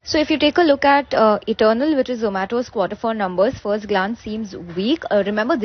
So if you take a look at Eternal, which is Zomato's quarter four numbers, first glance seems weak. Remember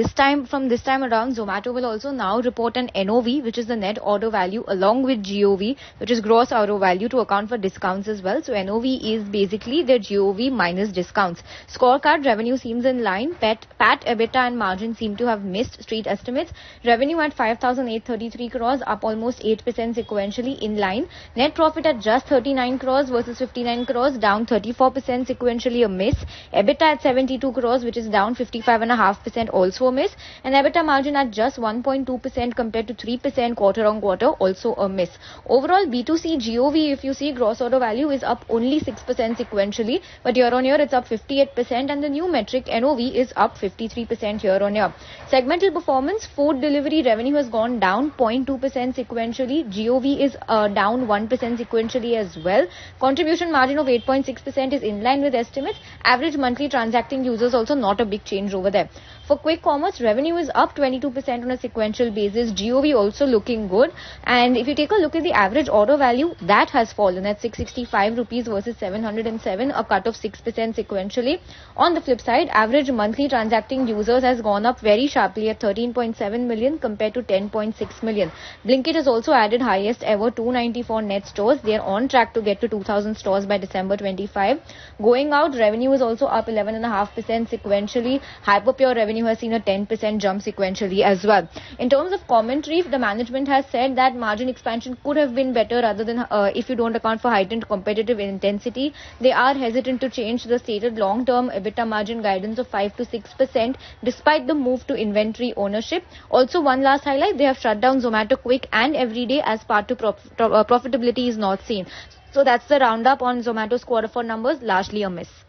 from this time around, Zomato will also now report an NOV, which is the net order value, along with GOV, which is gross order value, to account for discounts as well. So NOV is basically their GOV minus discounts. Scorecard revenue seems in line. PAT, EBITDA and margin seem to have missed street estimates. Revenue at 5,833 crores, up almost 8% sequentially, in line. Net profit at just 39 crores versus 59 crores, down 34% sequentially, a miss. EBITDA at 72 crores, which is down 55.5%, also a miss. And EBITDA margin at just 1.2% compared to 3% quarter on quarter, also a miss. Overall, B2C GOV, if you see, gross order value is up only 6% sequentially, but year on year it's up 58%, and the new metric NOV is up 53% year on year. Segmental performance: food delivery revenue has gone down 0.2% sequentially. GOV is down 1% sequentially as well. Contribution margin of 8.6% is in line with estimates. Average monthly transacting users also not a big change over there. For quick commerce, revenue is up 22% on a sequential basis. GOV also looking good. And if you take a look at the average order value, that has fallen at 665 rupees versus 707, a cut of 6% sequentially. On the flip side, average monthly transacting users has gone up very sharply at 13.7 million compared to 10.6 million. Blinkit has also added highest ever 294 net stores. They are on track to get to 2,000 stores by December 25. Going out, revenue is also up 11.5% sequentially. Hyperpure revenue has seen a 10% jump sequentially as well. In terms of commentary, the management has said that margin expansion could have been better rather than if you don't account for heightened competitive intensity. They are hesitant to change the stated long-term EBITDA margin guidance of 5 to 6% despite the move to inventory ownership. Also, one last highlight: they have shut down Zomato Quick and Everyday as part to profitability is not seen. So that's the roundup on Zomato's quarter four numbers, largely a miss.